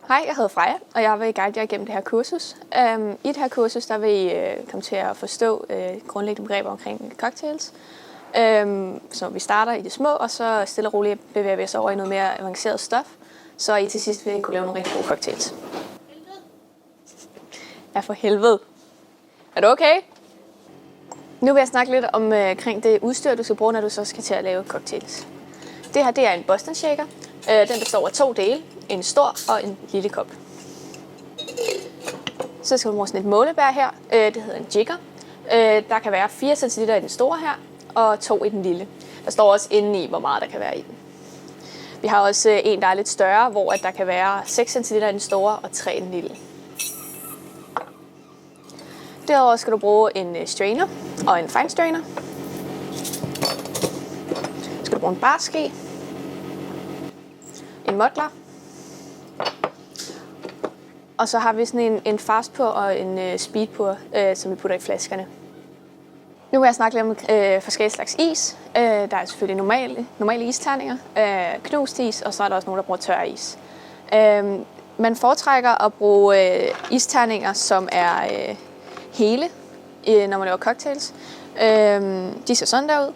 Hej, jeg hedder Freja, og jeg vil guide jer igennem det her kursus. I det her kursus der vil I komme til at forstå grundlæggende begreber omkring cocktails. Så vi starter i det små, og så stille og roligt bevæger vi os over i noget mere avanceret stof, så I til sidst vil kunne lave nogle rigtig gode cocktails. Ja, for helvede. Er du okay? Nu vil jeg snakke lidt omkring det udstyr, du skal bruge, når du så skal til at lave cocktails. Det her det er en Boston Shaker. Den består af 2 dele. En stor og en lille kop. Så skal du bruge sådan et målebær her. Det hedder en jigger. Der kan være 4 cl i den store her, og 2 i den lille. Der står også inde i, hvor meget der kan være i den. Vi har også en, der er lidt større, hvor der kan være 6 cl i den store og 3 i den lille. Derudover skal du bruge en strainer og en fine strainer. Så skal du bruge en barske, en muddler. Og så har vi sådan en fastpur og en speedpur, som vi putter i flaskerne. Nu vil jeg snakke lidt om forskellige slags is. Der er selvfølgelig normale isterninger, knust is, og så er der også nogle, der bruger tør is. Man foretrækker at bruge isterninger, som er hele, når man laver cocktails. De ser sådan der ud.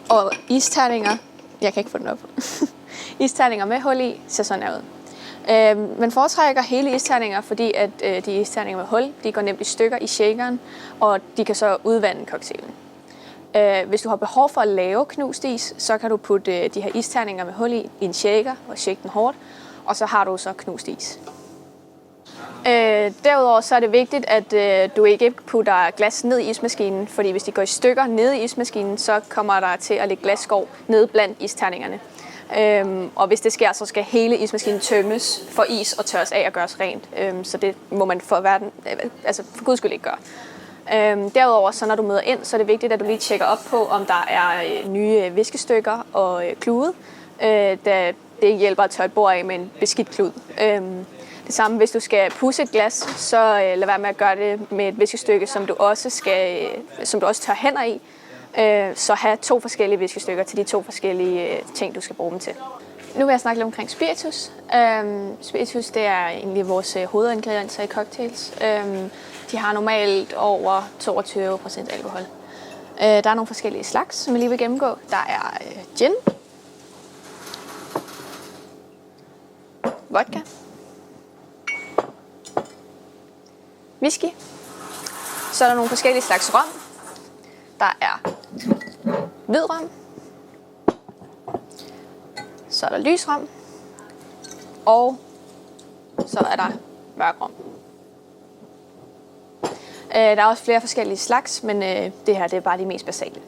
Og isterninger, jeg kan ikke få den op. Isterninger med hul i ser sådan der ud. Man foretrækker hele isterninger, fordi at de isterninger med hul, de går nemt i stykker i shakeren, og de kan så udvande cocktailen. Hvis du har behov for at lave knust is, så kan du putte de her isterninger med hul i en shaker og shake den hårdt, og så har du så knust is. Derudover så er det vigtigt, at du ikke putter glas ned i ismaskinen, fordi hvis de går i stykker nede i ismaskinen, så kommer der til at ligge glasskår nede blandt isterningerne. Og hvis det sker, så skal hele ismaskinen tømmes for is og tørres af og gøres rent. Så det må man for guds skyld ikke gøre. Derudover, så når du møder ind, så er det vigtigt, at du lige tjekker op på, om der er nye viskestykker og klude, da det hjælper at tørre et bord af med en beskidt klud. Det samme, hvis du skal pudse et glas, så lad være med at gøre det med et viskestykke, som du også tør hænder i. Så have 2 forskellige viskestykker til de 2 forskellige ting, du skal bruge dem til. Nu vil jeg snakke lidt omkring spiritus. Spiritus det er egentlig vores hovedingredienser i cocktails. De har normalt over 22% alkohol. Der er nogle forskellige slags, som jeg lige vil gennemgå. Der er gin, vodka, whisky. Så er der nogle forskellige slags rom. Der er hvid rom, så er der lys rom, og så er der mørk rom. Der er også flere forskellige slags, men det her det er bare de mest basale.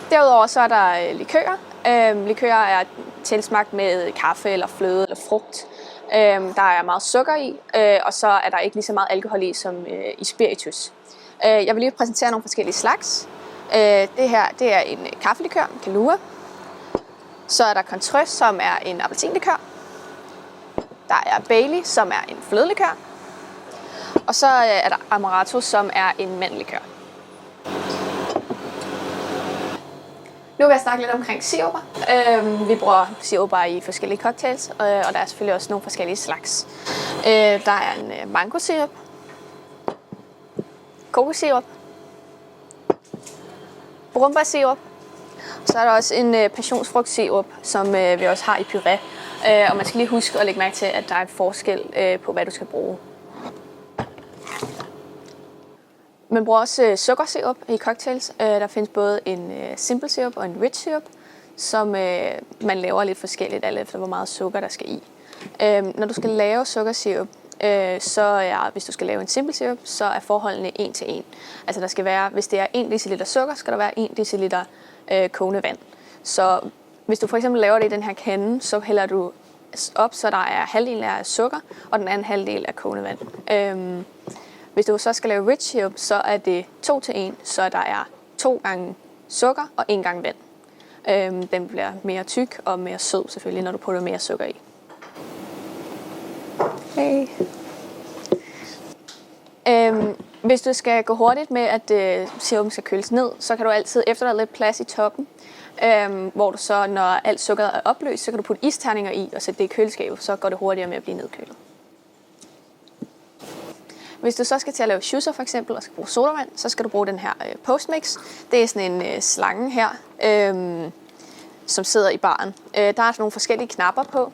Derudover så er der likører. Likører er tilsmagt med kaffe eller fløde eller frugt. Der er meget sukker i, og så er der ikke lige så meget alkohol i som i spiritus. Jeg vil lige præsentere nogle forskellige slags. Det her det er en kaffelikør, Kahlua. Så er der Cointreau, som er en appelsinlikør. Der er Bailey, som er en flødelikør. Og så er der Amaretto, som er en mandellikør. Nu vil jeg snakke lidt omkring siruper. Vi bruger siruper i forskellige cocktails, og der er selvfølgelig også nogle forskellige slags. Der er en mangosirup, kokossirup, brombærsirup. Så er der også en passionsfrugtsirup, som vi også har i puré. Og man skal lige huske at lægge mærke til, at der er en forskel på, hvad du skal bruge. Man bruger også sukkersirup i cocktails. Der findes både en simple syrup og en rich syrup, som man laver lidt forskelligt, alt efter hvor meget sukker der skal i. Når du skal lave sukkersirup, hvis du skal lave en simple syrup, så er forholdene 1 til 1. Altså der skal være, hvis det er 1 dl sukker, skal der være 1 dl kogende vand. Så hvis du for eksempel laver det i den her kande, så hælder du op, så der er halvdelen af sukker, og den anden halvdel af kogende vand. Hvis du så skal lave rich syrup, så er det 2 til 1, så der er 2 gange sukker og 1 gang vand. Den bliver mere tyk og mere sød selvfølgelig, når du putter mere sukker i. Hey. Hvis du skal gå hurtigt med, at sirupen skal køles ned, så kan du altid efterlade lidt plads i toppen. hvor du så, når alt sukkeret er opløst, så kan du putte isterninger i og sætte det i køleskabet, så går det hurtigere med at blive nedkølet. Hvis du så skal til at lave shootser for eksempel, og skal bruge sodavand, så skal du bruge den her Postmix. Det er sådan en slange her, som sidder i baren. Der er altså nogle forskellige knapper på,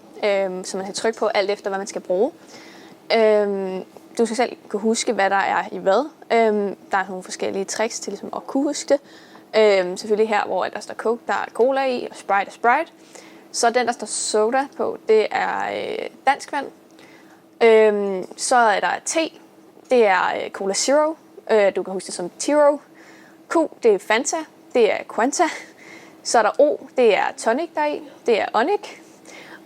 som man kan trykke på alt efter, hvad man skal bruge. Du skal selv kunne huske, hvad der er i hvad. Der er nogle forskellige tricks til ligesom at kunne huske det. Selvfølgelig her, hvor der står Coke, der er cola i, og Sprite er Sprite. Så den, der står soda på, det er dansk vand. Så er der te, det er Cola Zero. Du kan huske det som Tiro. Q, det er Fanta, det er Quanta. Så er der O, det er tonic deri, det er Onic.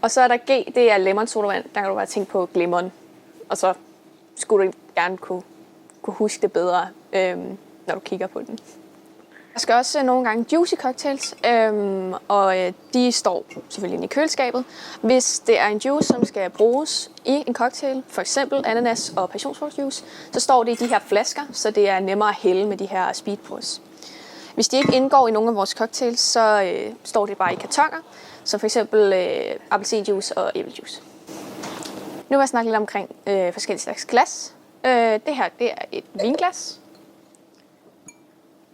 Og så er der G, det er lemon sodavand. Der kan du bare tænke på lemon. Og så skulle du gerne kunne huske det bedre, når du kigger på den. Der skal også nogle gange juicy cocktails, og de står selvfølgelig inde i køleskabet. Hvis det er en juice, som skal bruges i en cocktail, for eksempel ananas og passionsfrugtjuice, så står det i de her flasker, så det er nemmere at hælde med de her speedpours. Hvis de ikke indgår i nogle af vores cocktails, så står det bare i kartoner, som for eksempel appelsinjuice og æblejuice. Nu vil jeg snakke lidt omkring forskellige slags glas. Det her, det er et vinglas.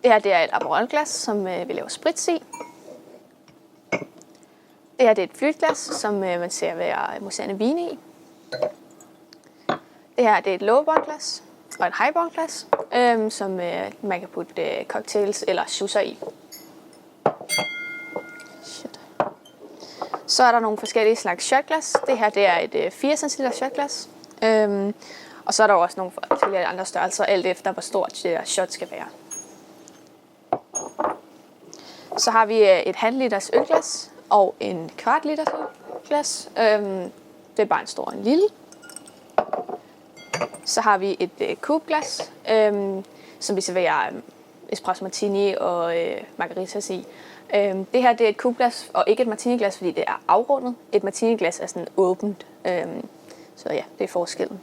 Det her, det er et Aperol-glas, som vi laver spritz i. Det her, det er et flytglas, som man ser være mousserende vine i. Det her, det er et lowball-glas og et highball-glas, som man kan putte cocktails eller shootser i. Så er der nogle forskellige slags shotglas. Det her, det er et 4 cm shotglas. Og så er der også nogle forskellige andre størrelser, alt efter hvor stort det shot skal være. Så har vi et halv liters ølglas og en kvart liters ølglas. Det er bare en stor og en lille. Så har vi et kubglas, som vi serverer espresso martini og margaritas i. Det her, det er et kubglas og ikke et martiniglas, fordi det er afrundet. Et martiniglas er sådan åbent. Så ja, det er forskellen.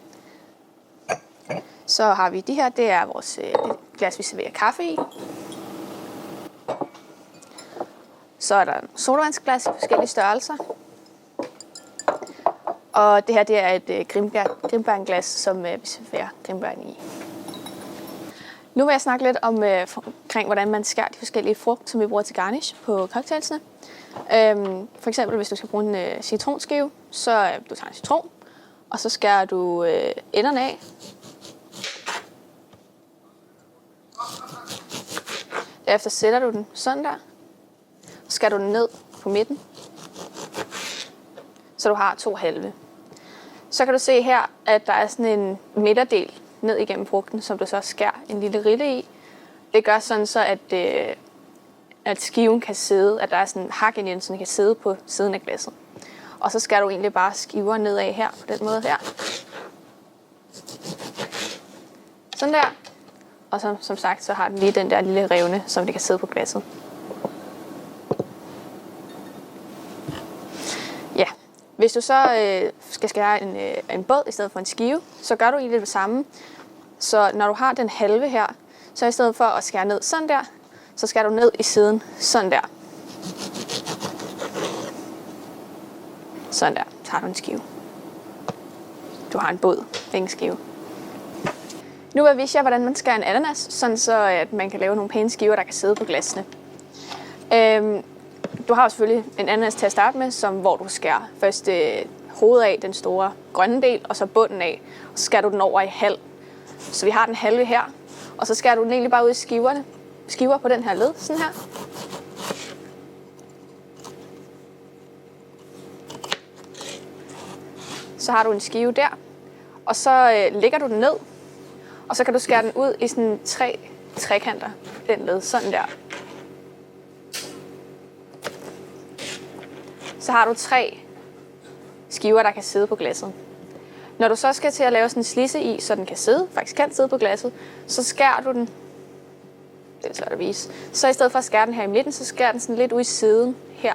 Så har vi de her, det er vores glas, vi serverer kaffe i. Så er der sodavandsglas i forskellige størrelser. Og det her, det er et grimbærnglas, som vi serverer grimbærn i. Nu vil jeg snakke lidt omkring, hvordan man skærer de forskellige frugt, som vi bruger til garnish på cocktailsene. For eksempel, hvis du skal bruge en citronskive, så du tager en citron, og så skærer du enderne af. Derefter sætter du den sådan der. Så skærer du den ned på midten, så du har 2 halve. Så kan du se her, at der er sådan en midterdel ned igennem frugten, som du så skærer en lille rille i. Det gør sådan så, at skiven kan sidde, at der er sådan en hak ind i den, så den kan sidde på siden af glasset. Og så skærer du egentlig bare skiver nedad her, på den måde her. Sådan der. Og som sagt, så har den lige den der lille revne, som det kan sidde på glasset. Ja, hvis du så skal skære en båd i stedet for en skive, så gør du egentlig det samme. Så når du har den halve her, så i stedet for at skære ned sådan der, så skærer du ned i siden sådan der. Sådan der, så har du en skive. Du har en båd, ingen skive. Nu vil jeg vise jer, hvordan man skærer en ananas, sådan så at man kan lave nogle pæne skiver, der kan sidde på glasene. Du har jo selvfølgelig en ananas til at starte med, hvor du skærer først hovedet af, den store grønne del, og så bunden af. Og så skærer du den over i halv. Så vi har den halve her, og så skærer du den egentlig bare ud i skiver på den her led, sådan her. Så har du en skive der, og så lægger du den ned, og så kan du skære den ud i sådan 3 trekanter, den led, sådan der. Så har du 3 skiver, der kan sidde på glasset. Når du så skal til at lave sådan en slidse i, så den faktisk kan sidde på glasset, så skærer du den. Det er svært at vise. Så i stedet for at skære den her i midten, så skærer den sådan lidt ud i siden her.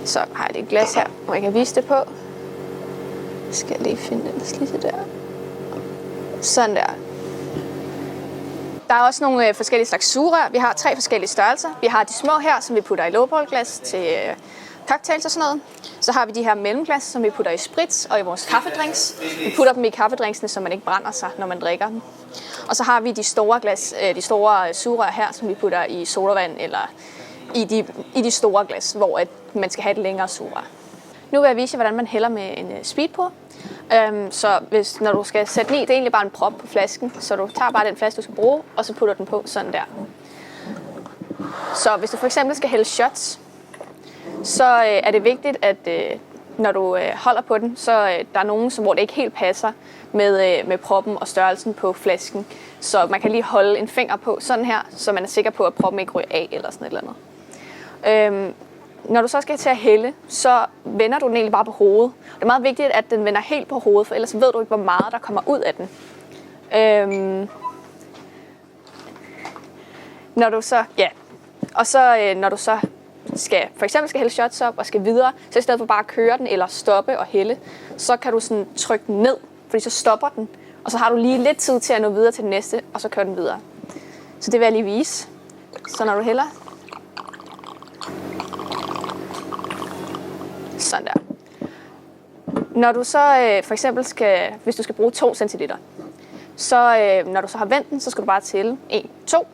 Så har jeg et glas her, hvor jeg kan vise det på. Jeg skal lige finde den slidse der. Sådan der. Der er også nogle forskellige slags sugerør. Vi har 3 forskellige størrelser. Vi har de små her, som vi putter i lowball-glas til cocktails og sådan noget. Så har vi de her mellemglas, som vi putter i spritz og i vores kaffedrinks. Vi putter dem i kaffedrinksene, så man ikke brænder sig, når man drikker dem. Og så har vi de store sugerør her, som vi putter i sodavand eller i de store glas, hvor man skal have et længere sugerør. Nu vil jeg vise jer, hvordan man hælder med en speedpour. Så når du skal sætte den i, det er egentlig bare en prop på flasken, så du tager bare den flaske, du skal bruge, og så putter den på sådan der. Så hvis du for eksempel skal hælde shots, så er det vigtigt, at når du holder på den, så der er nogen, hvor det ikke helt passer med proppen og størrelsen på flasken. Så man kan lige holde en finger på sådan her, så man er sikker på, at proppen ikke ryger af eller sådan et eller andet. Når du så skal til at hælde, så vender du den egentlig bare på hovedet. Det er meget vigtigt, at den vender helt på hovedet, for ellers ved du ikke, hvor meget der kommer ud af den. Når du så for eksempel skal hælde shots op og skal videre, så i stedet for bare at køre den eller stoppe og hælde, så kan du sådan trykke den ned, fordi så stopper den, og så har du lige lidt tid til at nå videre til den næste, og så kører den videre. Så det vil jeg lige vise. Så når du hælder, sådan der. Når du så for eksempel hvis du skal bruge 2 centiliter, så når du så har vendt den, så skal du bare tælle 1, 2.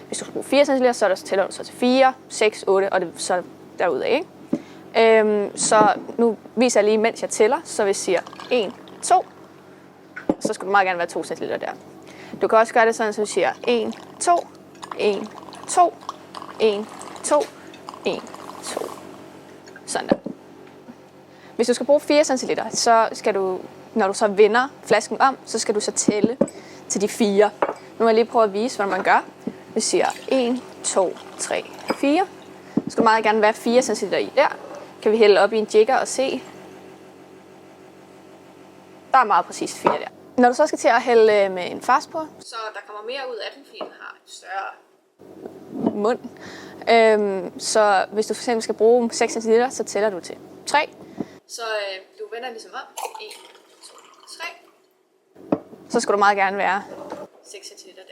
Hvis du skal bruge 4 cl, så tæller du så til 4, 6, 8 og det så derudad, ikke? Så nu viser jeg lige, mens jeg tæller, så vi siger 1, 2, så skal du meget gerne være 2 cl der. Du kan også gøre det sådan, så du siger 1, 2, 1, 2, 1, 2, 1, 2. Sådan der. Hvis du skal bruge 4 cl, så skal du, når du så vender flasken om, så skal du så tælle til de 4. Nu vil jeg lige prøve at vise, hvordan man gør. Vi siger 1, 2, 3, 4. Så skal du meget gerne være 4 cl i der. Kan vi hælde op i en jigger og se. Der er meget præcist 4 der. Når du så skal til at hælde med en fastpour, så der kommer mere ud af den, fordi den har et større mund. Så hvis du for eksempel skal bruge 6 cl, så tæller du til 3. Så du vender ligesom om. 1, 2, 3. Så skal du meget gerne være 6 cl der.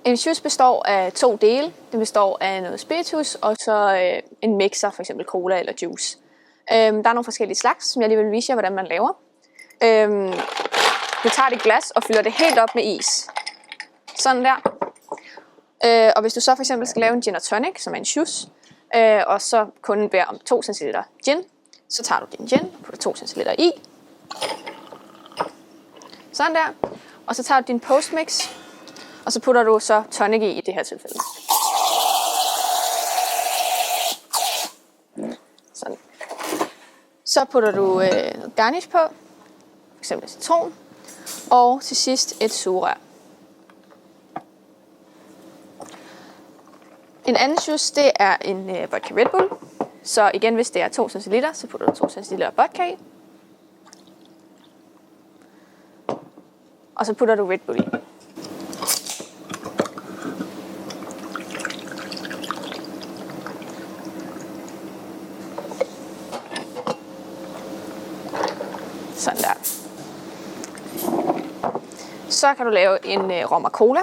En juice består af 2 dele. Den består af noget spiritus og så en mixer, f.eks. cola eller juice. Der er nogle forskellige slags, som jeg lige vil vise jer, hvordan man laver. Du tager dit glas og fylder det helt op med is. Sådan der. Og hvis du så for eksempel skal lave en gin og tonic, som er en juice, og så kun beder om 2 cl gin, så tager du din gin og putter 2 cl i. Sådan der. Og så tager du din postmix, og så putter du så tonic i det her tilfælde. Sådan. Så putter du noget garnish på, f.eks. citron, og til sidst et sugerør. En anden juice, det er en vodka Red Bull. Så igen, hvis det er 2 cl, så putter du 2 cl vodka i. Og så putter du Red Bull i. Sådan der. Så kan du lave en rom og cola.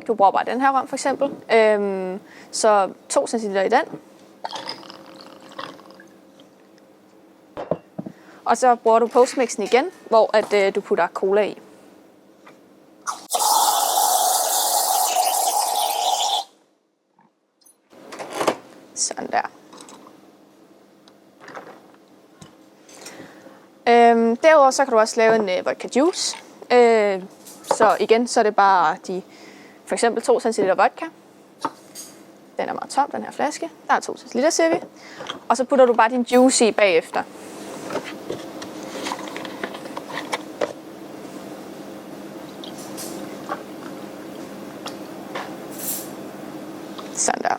Du bruger bare den her rom for eksempel. Så 2 cl i den. Og så bruger du postmixen igen, hvor du putter cola i. Sådan der. Derudover så kan du også lave en vodka juice. Så igen, så er det bare for eksempel 2 cl vodka. Den er meget tom, den her flaske. Der er 2 cl, ser vi. Og så putter du bare din juice i bagefter. Sådan der.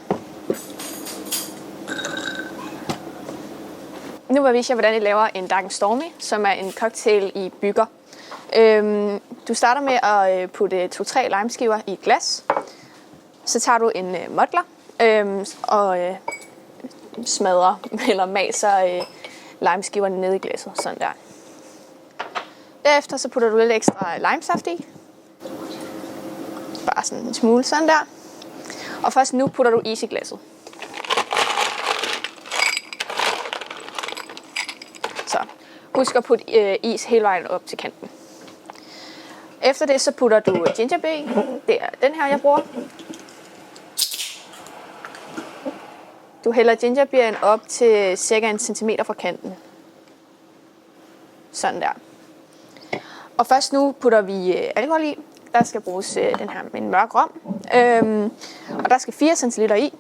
Nu vil jeg vise jer, hvordan I laver en Dark & Stormy, som er en cocktail i bygger. Du starter med at putte 2-3 limeskiver i et glas. Så tager du en muddler og smadrer eller maser limeskiverne ned i glasset, sådan der. Derefter så putter du lidt ekstra limesaft i. Bare sådan en smule, sådan der. Og først nu putter du is i glasset. Så husk at putte is hele vejen op til kanten. Efter det så putter du gingerbeer i. Det er den her, jeg bruger. Du hælder gingerbeeren op til cirka 1 cm fra kanten. Sådan der. Og først nu putter vi alkohol i. Der skal bruges den her med en mørk rom. Og der skal 4 cl i.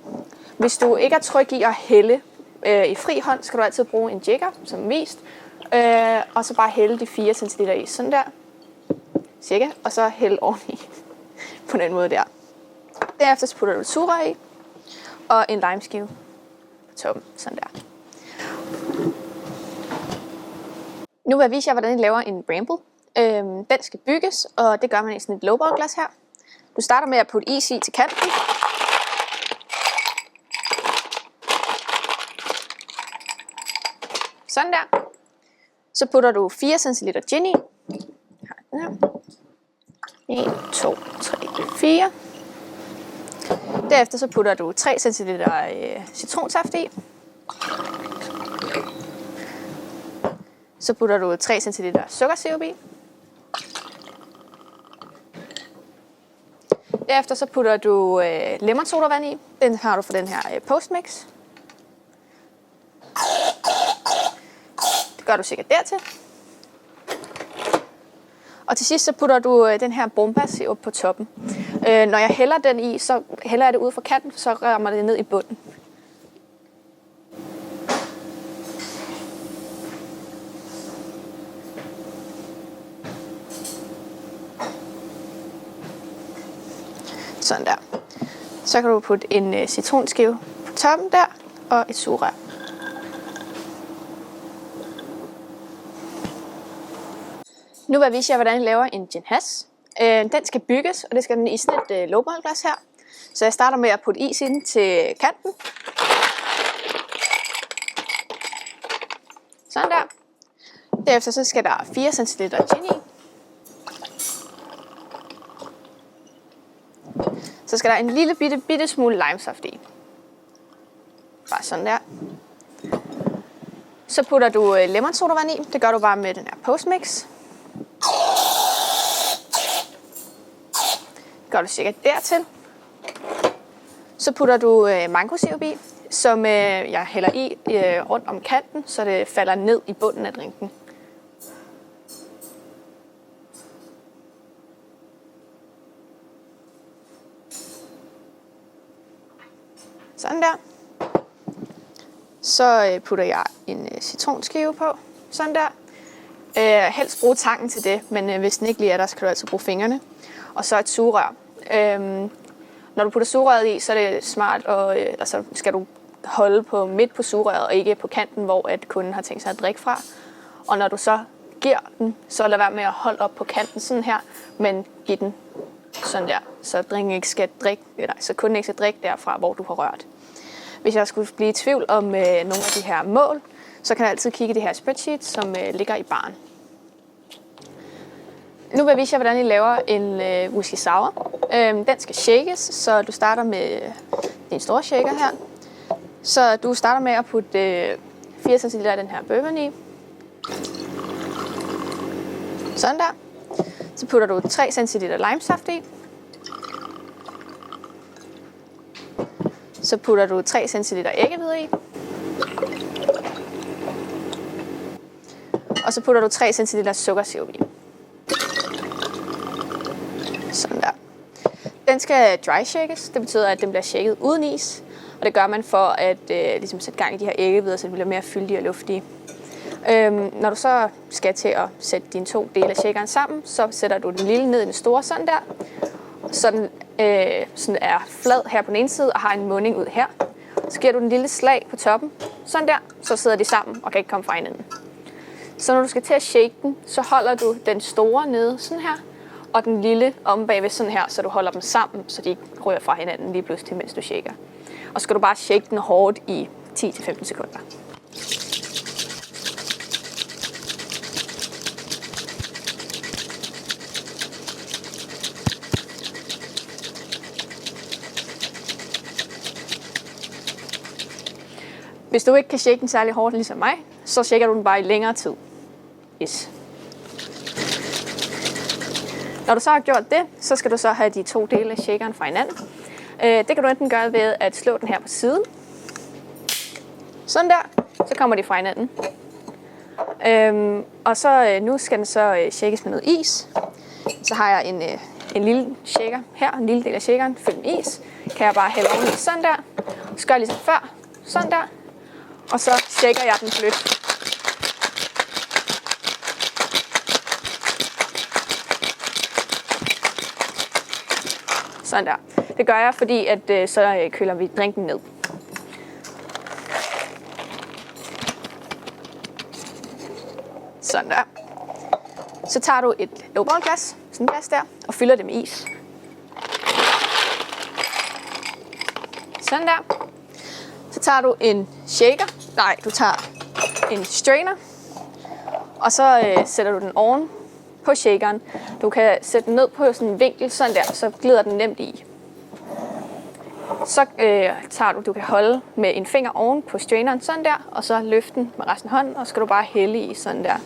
Hvis du ikke er tryg i at hælde i fri hånd, skal du altid bruge en jigger, som vist. Og så bare hælde de 4 cl i. Sådan der. Cirka. Og så hælde oveni. På den måde der. Derefter så putter du sugerør i. Og en limeskive på toppen. Sådan der. Nu vil jeg vise jer, hvordan jeg laver en bramble. Den skal bygges, og det gør man i sådan et lowball glas her. Du starter med at putte is i til kanten. Sådan der. Så putter du 4 cl gin i. Her. 1, 2, 3, 4. Derefter så putter du 3 cl citronsaft i. Så putter du 3 cl sukkersirup i. Derefter så putter du lemonsodavand i. Den har du fra den her Postmix. Det gør du sikkert dertil. Og til sidst så putter du den her brombærsirup på toppen. Når jeg hælder den i, så hælder jeg det ud fra kanten, så rammer det ned i bunden. Sådan der. Så kan du putte en citronskive på toppen der, og et sugerør. Nu vil jeg vise jer, hvordan jeg laver en gin hash. Den skal bygges, og det skal den i sådan et lowballglas her. Så jeg starter med at putte is ind til kanten. Sådan der. Derefter så skal der 4 cl gin i. Så skal der en lille bitte smule limesaft i. Bare sådan der. Så putter du lemonsodavand i. Det gør du bare med den her Postmix. Det gør du cirka dertil. Så putter du mangosirup i, som jeg hælder i rundt om kanten, så det falder ned i bunden af drinken. Sådan der. Så putter jeg en citronskive på. Sådan der. Helst bruge tangen til det, men hvis den ikke lige er der, så kan du altid bruge fingrene. Og så et sugerør. Når du putter sugerøret i, så er det smart, og så skal du holde på midt på sugerøret, og ikke på kanten, hvor at kunden har tænkt sig at drikke fra. Og når du så giver den, så lad være med at holde op på kanten sådan her, men giv den sådan der, så så kunden ikke skal drikke derfra, hvor du har rørt. Hvis jeg skulle blive i tvivl om nogle af de her mål, så kan jeg altid kigge i det her spreadsheet, som ligger i baren. Nu vil jeg vise jer, hvordan I laver en whisky sour. Den skal shakes, så du starter med din store shaker her. Så du starter med at putte 4 cl af den her bourbon i. Sådan der. Så putter du 3 cl limesaft i. Så putter du 3 cl æggehvide i. Og så putter du 3 cl sukkersirup i. Sådan der. Den skal dry shakes. Det betyder, at den bliver shaket uden is. Og det gør man for at ligesom sætte gang i de her æggehvider, så det bliver mere fyldige og luftige. Når du så skal til at sætte dine 2 dele af shakeren sammen, så sætter du den lille ned i den store sådan der. Så den sådan er flad her på den ene side og har en munding ud her. Så giver du den lille slag på toppen, sådan der, så sidder de sammen og kan ikke komme fra hinanden. Så når du skal til at shake den, så holder du den store nede sådan her, og den lille om bagved sådan her, så du holder dem sammen, så de ikke rører fra hinanden lige pludselig, mens du shaker. Og så skal du bare shake den hårdt i 10-15 sekunder. Hvis du ikke kan shake den særlig hårdt, ligesom mig, så shaker du den bare i længere tid. Yes. Når du så har gjort det, så skal du så have de 2 dele af shakeren fra hinanden. Det kan du enten gøre ved at slå den her på siden. Sådan der, så kommer de fra hinanden. Og så nu skal den så shakes med noget is. Så har jeg en lille shaker her, en lille del af shakeren fyldt med is. Kan jeg bare hælde oveni sådan der. Så gør jeg ligesom før, sådan der. Og så shaker jeg den blødt. Sådan der. Det gør jeg, fordi at så køler vi drinken ned. Sådan der. Så tager du et lowballglas, sådan et glas der, og fylder det med is. Sådan der. Så tager du en shaker. Nej, du tager en strainer. Og så sætter du den oven på shakeren. Du kan sætte den ned på sådan en vinkel, sådan der, så glider den nemt i. Så tager du kan holde med en finger oven på straineren, sådan der, og så løfte den med resten af hånden, og så skal du bare hælde i sådan der.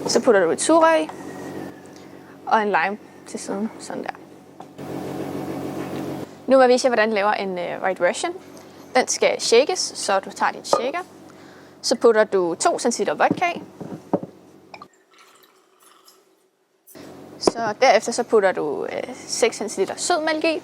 Så putter du et sugerør og en lime til siden, sådan der. Nu vil jeg vise jer, hvordan jeg laver en White Russian. Den skal shakes, så du tager din shaker. Så putter du 2 cl vodka i. Så derefter så putter du 6 cl sødmælk i.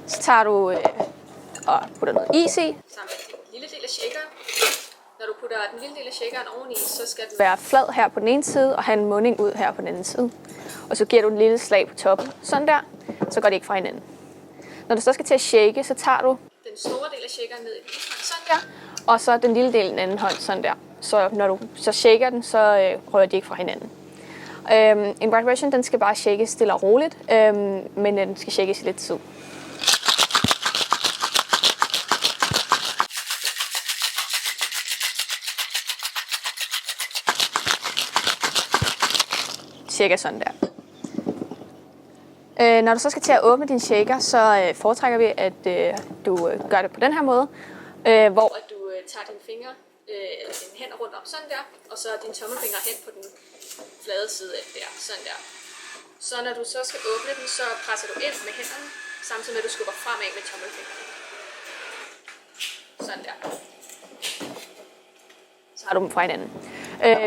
Så tager du og putter noget is i, sammen med den lille del af shakeren. Når du putter den lille del af shakeren oveni, så skal den være flad her på den ene side, og have en munding ud her på den anden side. Og så giver du en lille slag på toppen, sådan der, så går det ikke fra hinanden. Når du så skal til at shake, så tager du den store del af shakeren ned i den ene hånd, sådan der, og så den lille del i den anden hånd, sådan der. Så når du så shaker den, så rører de ikke fra hinanden. En White Russian, den skal bare shakes stille og roligt, men den skal shakes i lidt tid. Cirka sådan der. Når du så skal til at åbne din shaker, så foretrækker vi, at du gør det på den her måde, hvor at du tager dine fingre eller dine hænder rundt om sådan der, og så dine tommelfingre hen på den flade side af der, sådan der. Så når du så skal åbne den, så presser du ind med hænderne, samtidig med at du skubber fremad med tommelfingrene. Sådan der. Så har du dem fra hinanden.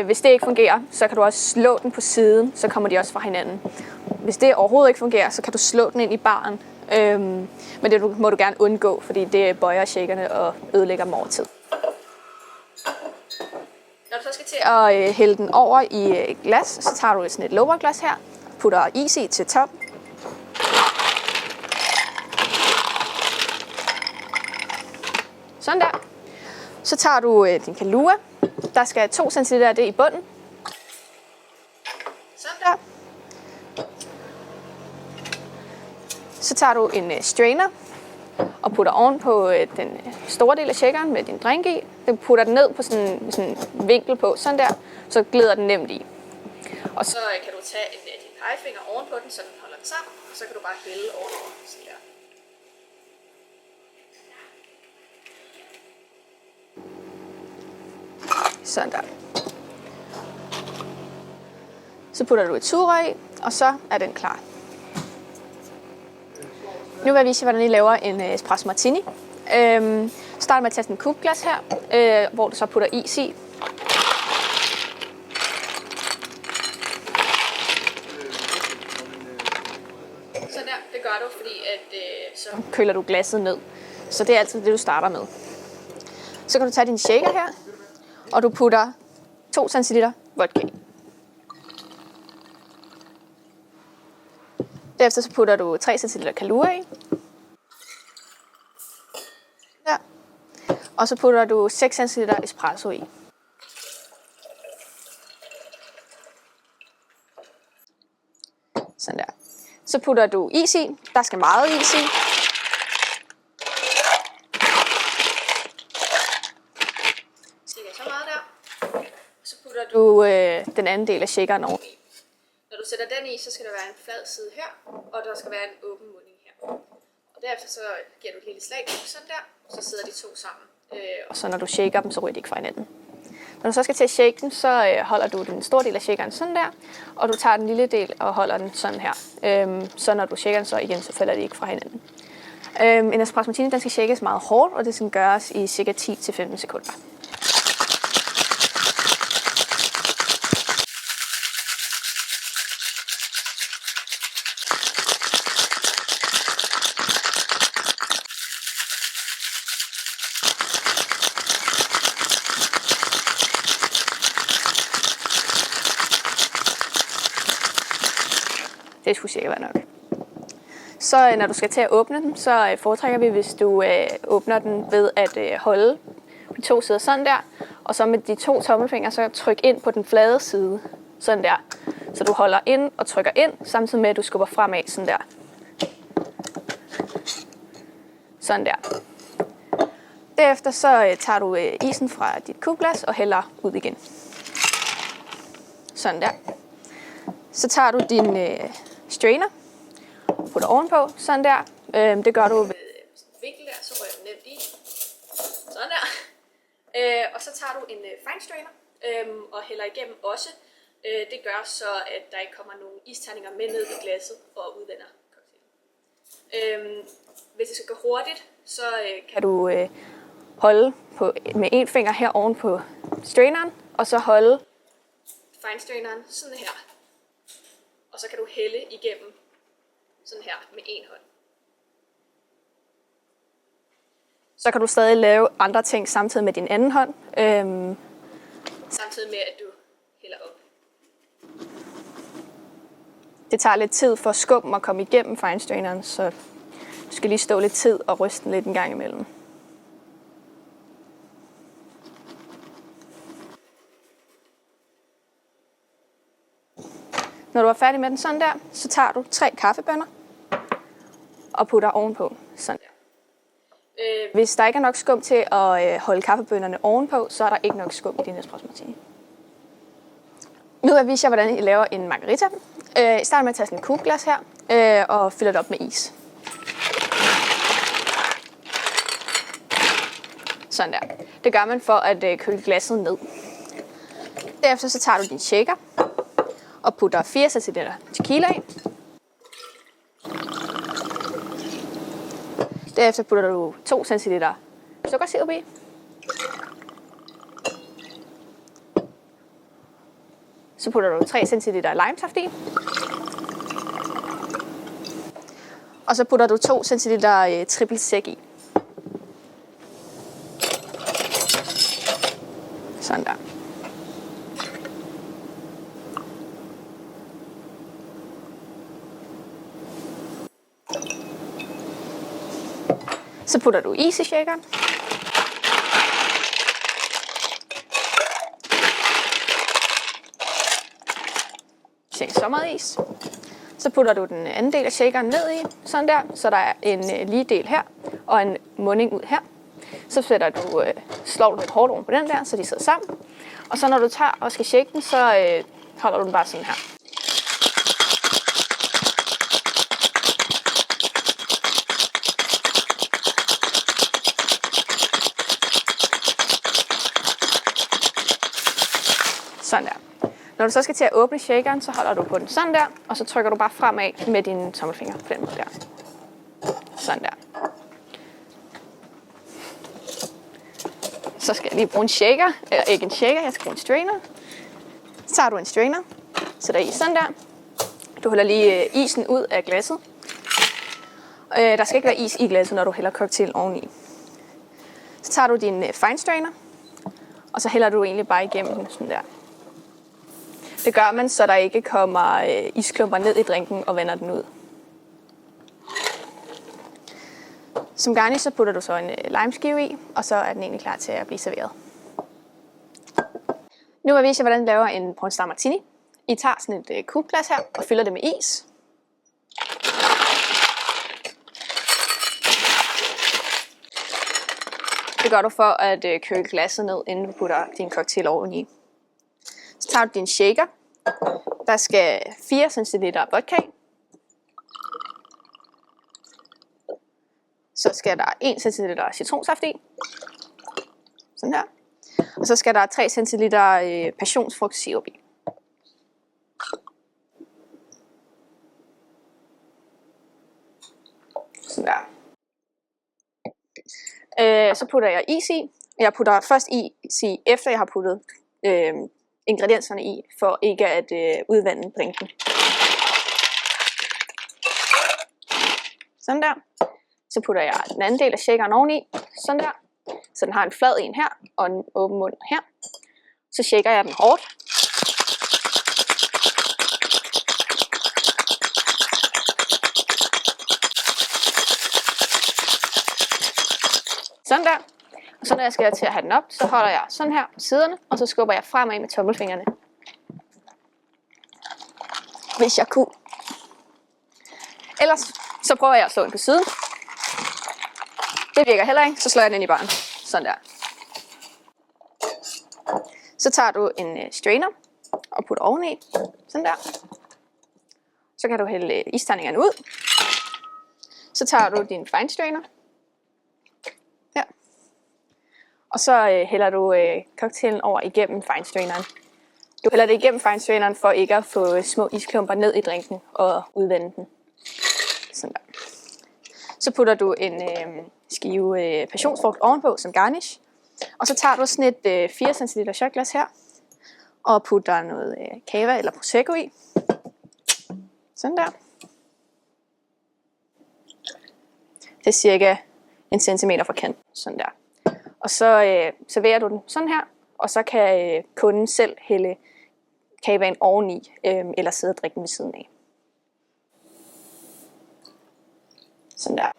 Hvis det ikke fungerer, så kan du også slå den på siden, så kommer de også fra hinanden. Hvis det overhovedet ikke fungerer, så kan du slå den ind i baren. Men det må du gerne undgå, fordi det bøjer shakerne og ødelægger dem over tid. Når du så skal til at hælde den over i et glas, så tager du sådan et lowballglas her, putter is i til toppen. Sådan der. Så tager du din Kahlua. Der skal 2 cl af det i bunden. Sådan der. Så tager du en strainer og putter oven på den store del af shakeren med din drink i. Du putter den ned på sådan en vinkel på, sådan der, så glider den nemt i. Og så kan du tage din pegefinger oven på den, så den holder den sammen, og så kan du bare hælde ovenover, sådan der. Sådan der. Så putter du et sugerør i, og så er den klar. Nu vil jeg vise jer, hvordan I laver en espresso martini. Start med at tage sådan en kubglas her, hvor du så putter is i. Sådan der, det gør du, fordi at, så køler du glasset ned. Så det er altid det, du starter med. Så kan du tage din shaker her, og du putter 2 cl vodka i. Derefter så putter du 3 cl Kahlua i. Der. Og så putter du 6 cl espresso i. Sådan der. Så putter du is i. Der skal meget is i. Cirka så meget der. Så putter du den anden del af shakeren oveni. Når du sætter den i, så skal der være en flad side her, og der skal være en åben munding her. Og derefter så giver du et lille slag sådan der, så sidder de to sammen. Og så når du shaker dem, så ryger de ikke fra hinanden. Når du så skal til at shake den, så holder du den store del af shakeren sådan der, og du tager den lille del og holder den sådan her. Så når du shaker den, så igen, så falder de ikke fra hinanden. En espresso martini, den skal shakes meget hårdt, og det skal gøres i cirka 10-15 sekunder. Det skulle cirka være nok. Så når du skal til at åbne den, så foretrækker vi, hvis du åbner den ved at holde de to sider sådan der, og så med de 2 tommelfingre, så tryk ind på den flade side, sådan der. Så du holder ind og trykker ind, samtidig med at du skubber fremad, sådan der. Sådan der. Derefter så tager du isen fra dit kubglas og hælder ud igen. Sådan der. Så tager du din strainer, putter ovenpå, sådan der. Det gør du ved vinkel der, så rører du nemt i. Sådan der. Og så tager du en fine strainer og hælder igennem også. Det gør så, at der ikke kommer nogen isterninger med ned i glasset og udvander cocktailen. Hvis det skal gå hurtigt, så kan du holde med en finger her oven på straineren, og så holde fine straineren sådan her. Og så kan du hælde igennem sådan her med en hånd. Så kan du stadig lave andre ting samtidig med din anden hånd. Samtidig med at du hælder op. Det tager lidt tid for skummen at komme igennem fine straineren, så du skal lige stå lidt tid og ryste den lidt en gang imellem. Når du er færdig med den sådan der, så tager du 3 kaffebønner og putter ovenpå, sådan der. Hvis der ikke er nok skum til at holde kaffebønnerne ovenpå, så er der ikke nok skum i din espresso martini. Nu vil jeg vise jer, hvordan I laver en margarita. I starter med at tage sådan et kubglas her og fylder det op med is. Sådan der. Det gør man for at køle glasset ned. Derefter så tager du din shaker og putter 4 cl tequila i. Derefter putter du 2 cl sukkersirup i. Så putter du 3 cl limesaft i. Og så putter du 2 cl triple sec i. Sådan der. Så putter du is i shakeren. Shake så meget is. Så putter du den anden del af shakeren ned i, sådan der, så der er en lige del her og en munding ud her. Så slår du lidt hårdt oven på den der, så de sidder sammen. Og så når du tager og skal shake den, så holder du den bare sådan her. Sådan der. Når du så skal til at åbne shakeren, så holder du på den sådan der, og så trykker du bare fremad med dine tommelfingre på den måde der. Sådan der. Så skal jeg lige bruge en shaker, eller ikke en shaker, jeg skal bruge en strainer. Så tager du en strainer, sætter i sådan der. Du hælder lige isen ud af glasset. Der skal ikke være is i glasset, når du hælder cocktail oveni. Så tager du din fine strainer, og så hælder du egentlig bare igennem den sådan der. Det gør man, så der ikke kommer isklumper ned i drinken og vander den ud. Som garnish så putter du så en limeskive i, og så er den egentlig klar til at blive serveret. Nu vil jeg vise jer, hvordan vi laver en pornstar martini. I tager sådan et kubglas her og fylder det med is. Det gør du for at køle glasset ned, inden du putter din cocktail oveni. Så tager du din shaker. Der skal 4 cl vodka i. Så skal der 1 cl citronsaft i. Sådan her. Og så skal der 3 cl passionsfrugtsirup i. Sådan der. Så putter jeg is i. Jeg putter først is i, efter jeg har puttet ingredienserne i, for ikke at udvande drinken. Sådan der. Så putter jeg den anden del af shakeren oveni. Sådan der. Så den har en flad en her, og en åben mund her. Så shaker jeg den hårdt. Sådan der. Og så når jeg skal til at have den op, så holder jeg sådan her på siderne, og så skubber jeg fremad med tommelfingrene. Hvis jeg kunne. Ellers så prøver jeg at slå den på siden. Det virker heller ikke, så slår jeg den ind i baren. Sådan der. Så tager du en strainer og putter oveni. Sådan der. Så kan du hælde isterningerne ud. Så tager du din fine strainer. Her. Og så hælder du cocktailen over igennem fine straineren. Du hælder det igennem fine straineren for ikke at få små isklumper ned i drinken og udvande den. Sådan der. Så putter du en skive passionsfrugt ovenpå som garnish. Og så tager du sådan et 4 cl shotglas her. Og putter noget cava eller prosecco i. Sådan der. Det er cirka 1 cm fra kanten. Sådan der. Og så serverer du den sådan her. Og så kan kunden selv hælde cavaen oveni, eller sidde og drikke den ved siden af. Sådan der.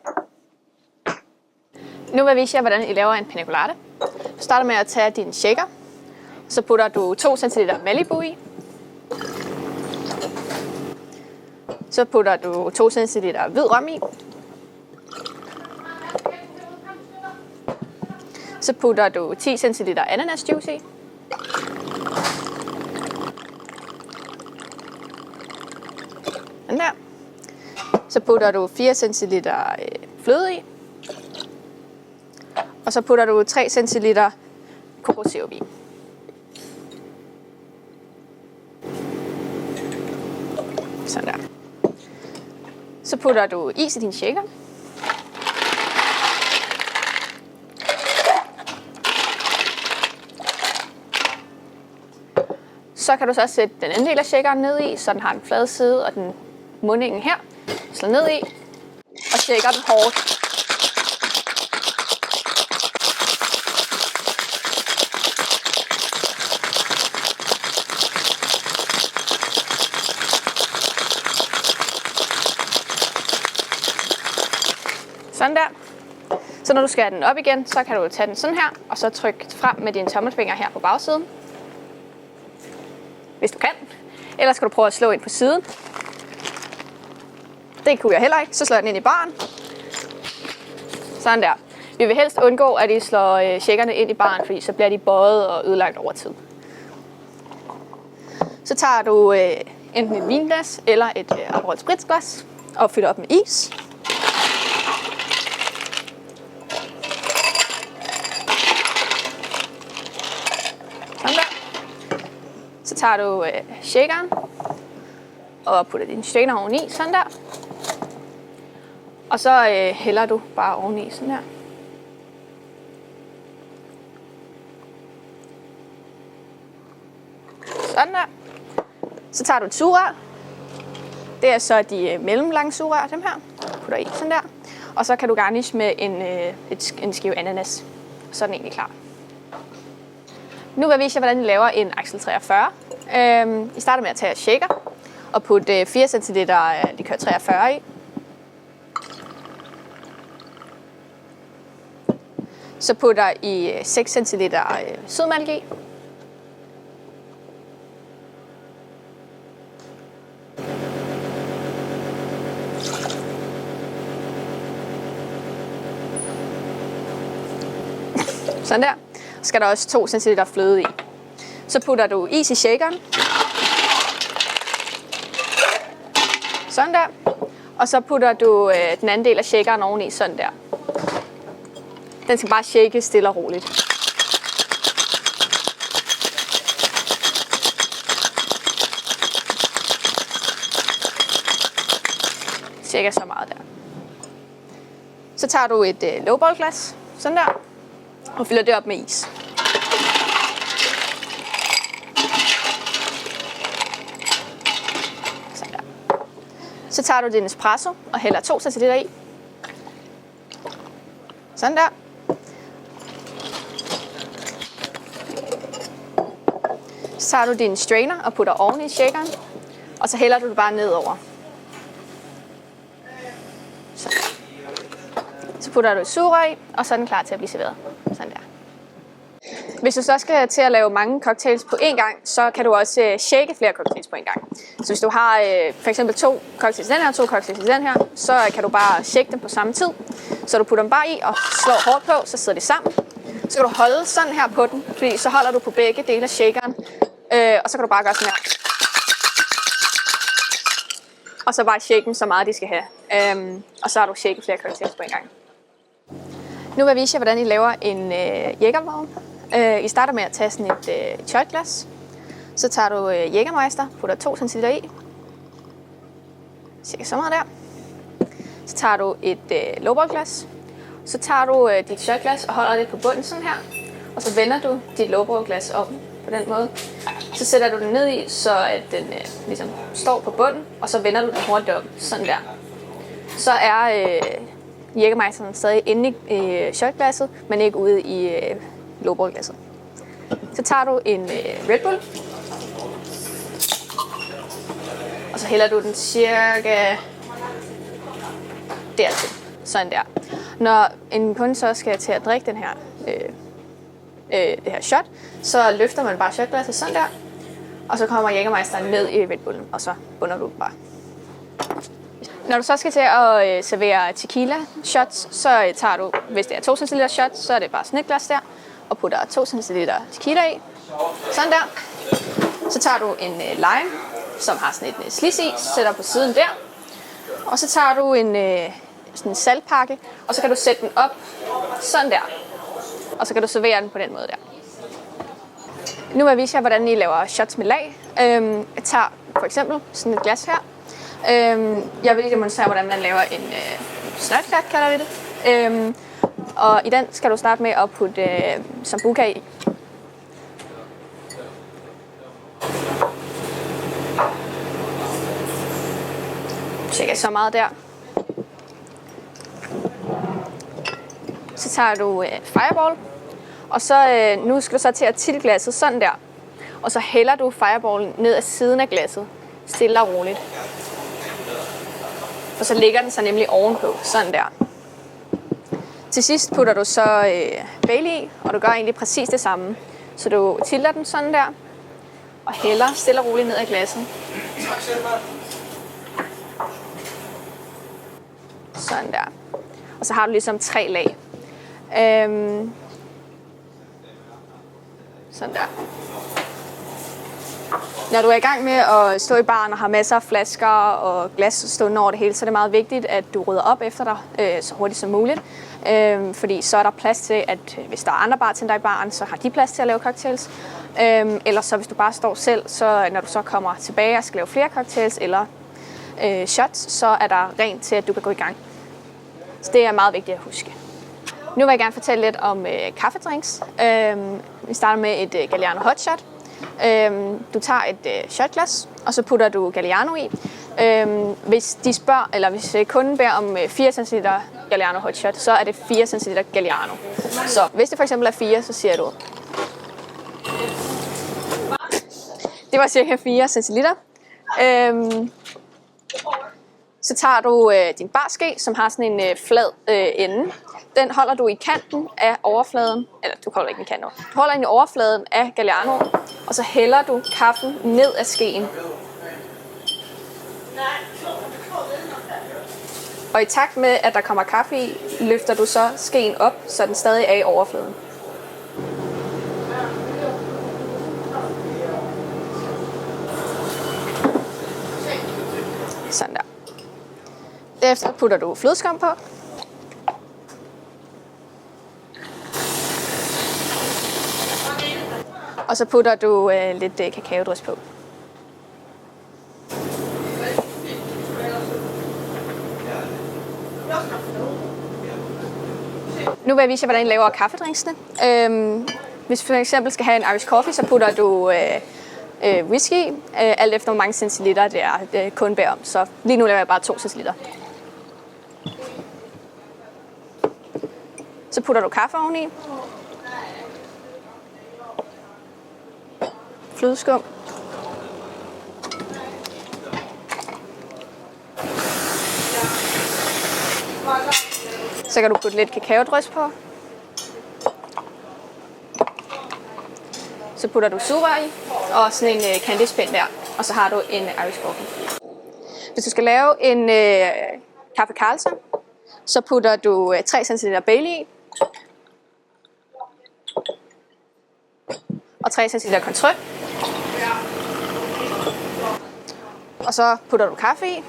Nu vil jeg vise jer, hvordan I laver en pina colada. Du starter med at tage din shaker. Så putter du 2 cl Malibu i. Så putter du 2 cl hvid rom i. Så putter du 10 cl ananasjuice i. Den der. Så putter du 4 cl fløde i. Og så putter du 3 cl kokossirup i. Sådan der. Så putter du is i din shaker. Så kan du så sætte den anden del af shakeren ned i, så den har en flad side, og den mundingen her. Slå ned i, og shaker den hårdt. Sådan der. Så når du skal have den op igen, så kan du tage den sådan her, og så trykke frem med dine tommelfinger her på bagsiden. Hvis du kan. Ellers skal du prøve at slå ind på siden. Det kunne jeg heller ikke, så slår jeg den ind i baren. Sådan der. Vi vil helst undgå, at I slår shakerne ind i baren, fordi så bliver de bøjet og ødelagt over tid. Så tager du enten et vinglas eller et Aperol Spritz-glas og fylder op med is. Sådan der. Så tager du shakeren og putter din strainer oveni, sådan der. Og så hælder du bare oveni, sådan her. Sådan der. Så tager du et sugerør. Det er så de mellemlange sugerør, dem her. Putter i, sådan der. Og så kan du garnish med en skive ananas. Så er den egentlig klar. Nu vil jeg vise jer, hvordan I laver en Axel 43. I starter med at tage shaker og putte 4 cl likør 43 i. Så putter I 6 cl sødmælk i. Sådan der. Så skal der også 2 cl fløde i. Så putter du is i shakeren. Sådan der. Og så putter du den anden del af shakeren oveni, sådan der. Den skal bare shake stille og roligt. Cirka så meget der. Så tager du et lowball-glas, sådan der, og fylder det op med is. Sådan der. Så tager du din espresso og hælder 2 cl i. Sådan der. Så tager du din strainer og putter oven i shakeren, og så hælder du det bare nedover. Så putter du et sugerør i, og så er den klar til at blive serveret. Sådan der. Hvis du så skal til at lave mange cocktails på én gang, så kan du også shake flere cocktails på én gang. Så hvis du har for eksempel 2 cocktails i den her og 2 cocktails i den her, så kan du bare shake dem på samme tid. Så du putter dem bare i og slår hårdt på, så sidder de sammen. Så kan du holde sådan her på den, fordi så holder du på begge dele af shakeren. Og så kan du bare gøre sådan her. Og så bare shake dem så meget de skal have. Og så har du shaket flere cocktails på en gang. Nu vil jeg vise jer, hvordan I laver en Jägerbowl. I starter med at tage sådan et shotglas. Så tager du Jägermeister, putter 2 cl i. Cirka så meget der. Så tager du et lowballglas. Så tager du dit shotglas og holder det på bunden sådan her. Og så vender du dit lowballglas op på den måde. Så sætter du den ned i, så at den ligesom står på bunden, og så vender du den hurtigt op, sådan der. Så er Jägermeisteren stadig inde i shotglasset, men ikke ude i lowballglasset. Så tager du en Red Bull, og så hælder du den cirka dertil, sådan der. Når en kunde så skal til at drikke den her det her shot, så løfter man bare shotglasset sådan der, og så kommer Jägermeisteren ned i Red Bullen, og så bunder du den bare. Når du så skal til at servere tequila shots, så tager du, hvis det er 2 cl shot, så er det bare sådan et glas der, og putter 2 cl tequila i, sådan der. Så tager du en lime, som har sådan et slis i, sætter på siden der, og så tager du sådan en saltpakke, og så kan du sætte den op, sådan der. Og så kan du servere den på den måde der. Nu vil jeg vise jer, hvordan I laver shots med lag. Jeg tager for eksempel sådan et glas her. Jeg vil lige demonstrere, hvordan man laver en snørtklat, kalder vi det. Og i den skal du starte med at putte sambuca i. Cirka så meget der. Så tager du Fireball, og så nu skal du så til at tilte glasset sådan der. Og så hælder du Fireballen ned ad siden af glasset, stille og roligt. Og så ligger den så nemlig ovenpå, sådan der. Til sidst putter du så Bailey i, og du gør egentlig præcis det samme. Så du tilter den sådan der, og hælder stille og roligt ned ad glasset. Sådan der. Og så har du ligesom 3 lag. Sådan der. Når du er i gang med at stå i baren og har masser af flasker og glas stående over det hele, så er det meget vigtigt, at du rydder op efter dig så hurtigt som muligt. Fordi så er der plads til, at hvis der er andre bartender i baren, så har de plads til at lave cocktails. Eller så hvis du bare står selv, så når du så kommer tilbage og skal lave flere cocktails eller shots, så er der rent til, at du kan gå i gang. Så det er meget vigtigt at huske. Nu vil jeg gerne fortælle lidt om kaffedrinks. Vi starter med et Galliano Hot Shot. Du tager et shotglas, og så putter du Galliano i. Hvis de spørger, eller hvis kunden beder om 4 cl Galliano Hot Shot, så er det 4 cl Galliano. Så hvis det for eksempel er 4, så siger du... Det var cirka 4 cl. Så tager du din barske, som har sådan en flad ende. Den holder du i kanten af overfladen, eller du holder ikke i kanten, du holder den i overfladen af Gallianoen, og så hælder du kaffen ned af skeen. Og i takt med, at der kommer kaffe i, løfter du så skeen op, så den stadig er i overfladen. Sådan der. Derefter putter du flødeskum på. Og så putter du lidt kakaodrys på. Nu vil jeg vise jer, hvordan I laver kaffedrinksene. Hvis du for eksempel skal have en Irish coffee, så putter du whisky, alt efter hvor mange centiliter det er kun beder om. Så lige nu laver jeg bare 2 centiliter. Så putter du kaffe oveni. Flødeskum. Så kan du putte lidt kakaodrys på. Så putter du sugerør i, og sådan en candyspind der, og så har du en Irish coffee. Hvis du skal lave en kaffe Carlsberg, så putter du 3 cl Bailey i, og 3 cl Cointreau. Og så putter du kaffe i.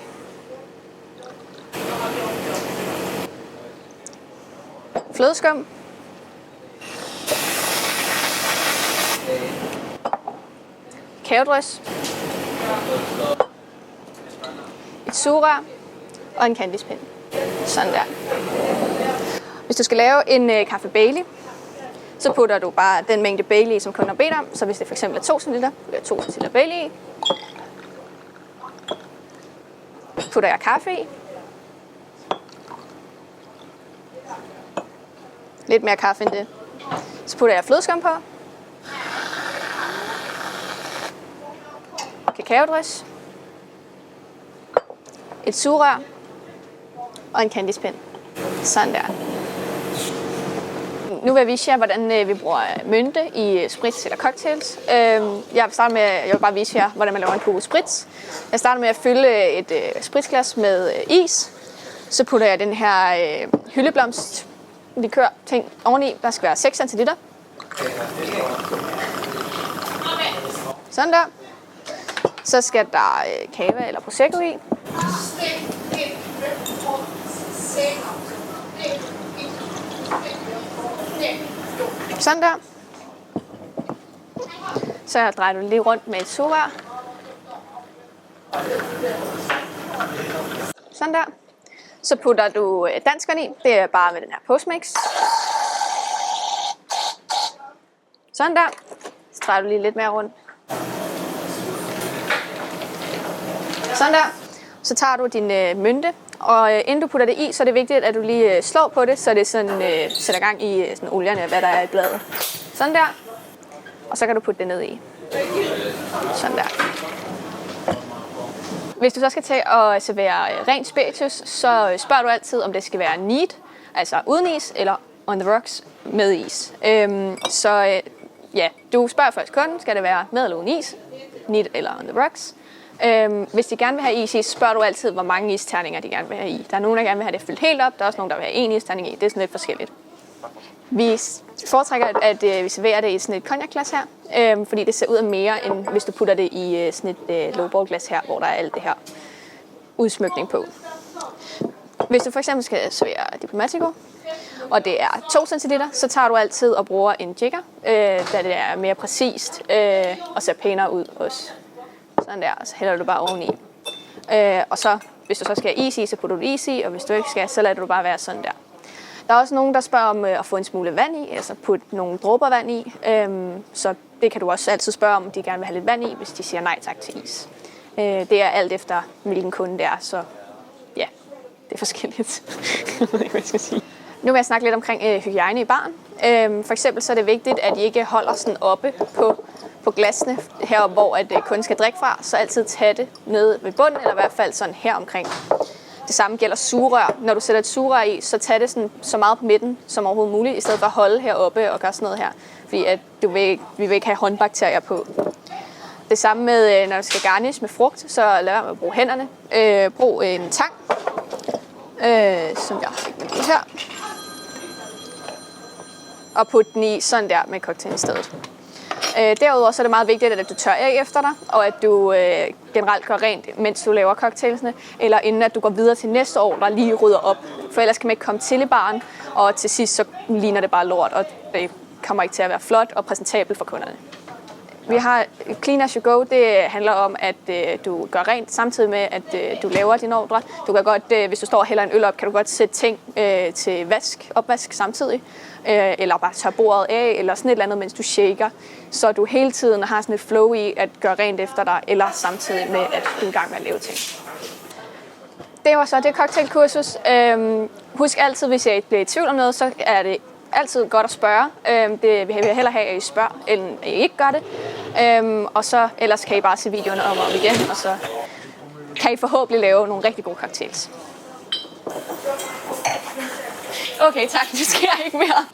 Flødeskum. Kakaodrys. Et sugerør og en candyspind. Sådan der. Hvis du skal lave en kaffe Bailey, så putter du bare den mængde Bailey, som kunden har bedt om. Så hvis det for eksempel er 2 cl, bliver 2 cl Bailey i. Putter jeg kaffe i. Lidt mere kaffe end det. Så putter jeg flødeskum på. Kakaodrys. Et sugerør. Og en candyspind. Sådan der. Nu vil jeg vise jer, hvordan vi bruger mynte i spritz eller cocktails. Jeg vil bare vise jer, hvordan man laver en pure spritz. Jeg starter med at fylde et spritzglas med is. Så putter jeg den her hyldeblomst likør ting oveni. Der skal være 6 cl. Sådan der. Så skal der cava eller prosecco i. Sådan der. Så drejer du lige rundt med et sugerør. Sådan der. Så putter du danskeren i. Det er bare med den her Postmix. Sådan der. Så drejer du lige lidt mere rundt. Sådan der. Så tager du din mynte, og inden du putter det i, så er det vigtigt, at du lige slår på det, så det sådan, sætter gang i sådan olierne, hvad der er i bladet. Sådan der. Og så kan du putte det ned i. Sådan der. Hvis du så skal til at servere ren spiritus, så spørger du altid, om det skal være neat, altså uden is, eller on the rocks med is. Du spørger først kunden, skal det være med eller uden is, neat eller on the rocks. Hvis de gerne vil have is i, så spørger du altid, hvor mange isterninger de gerne vil have i. Der er nogen, der gerne vil have det fyldt helt op, der er også nogen, der vil have en isterning i. Det er sådan lidt forskelligt. Vi foretrækker, at vi serverer det i sådan et cognac-glas her, fordi det ser ud af mere, end hvis du putter det i sådan et lowball-glas her, hvor der er alt det her udsmykning på. Hvis du for eksempel skal servere Diplomatico, og det er 2 cl, så tager du altid og bruger en jigger, da det er mere præcist og ser pænere ud også. Sådan der, og så hælder du bare oveni. Og så, hvis du så skal have is i, så putter du is i, og hvis du ikke skal, så lader du bare være sådan der. Der er også nogen, der spørger om at få en smule vand i, altså putte nogle dråber vand i. Så det kan du også altid spørge om de gerne vil have lidt vand i, hvis de siger nej tak til is. Det er alt efter, hvilken kunde det er, så ja, det er forskelligt. Jeg ved ikke, hvad jeg skal sige. Nu vil jeg snakke lidt omkring hygiejne i baren. For eksempel så er det vigtigt, at I ikke holder sådan oppe på glasene, heroppe, hvor kunden skal drikke fra, så altid tage det nede ved bunden, eller i hvert fald sådan her omkring. Det samme gælder sugerør. Når du sætter et sugerør i, så tag det sådan, så meget på midten som overhovedet muligt, i stedet for at holde heroppe og gøre sådan noget her. Fordi at vi vil ikke have håndbakterier på. Det samme med, når du skal garnish med frugt, så lad være med at bruge hænderne. Brug en tang, som jeg har med her. Og put den i sådan der med cocktail i stedet. Derudover så er det meget vigtigt, at du tørrer af efter dig, og at du generelt gør rent, mens du laver cocktailsene, eller inden at du går videre til næste år, der lige rydder op. For ellers kan man ikke komme til i baren, og til sidst så ligner det bare lort, og det kommer ikke til at være flot og præsentabelt for kunderne. Vi har Clean As You Go. Det handler om, at du gør rent samtidig med, at du laver din ordre. Du kan godt, hvis du står og hælder en øl op, kan du godt sætte ting til opvask samtidig. Eller bare tørre bordet af, eller sådan et eller andet, mens du shaker. Så du hele tiden har sådan et flow i at gøre rent efter dig, eller samtidig med, at du er i gang med at lave ting. Det var så det cocktailkursus. Husk altid, hvis jeg bliver i tvivl om noget, så er det altid godt at spørge. Det vil jeg hellere have, at I spørger, end at I ikke gør det. Og så ellers kan I bare se videoerne om og om igen, og så kan I forhåbentlig lave nogle rigtig gode cocktails. Okay, tak. Det sker ikke mere.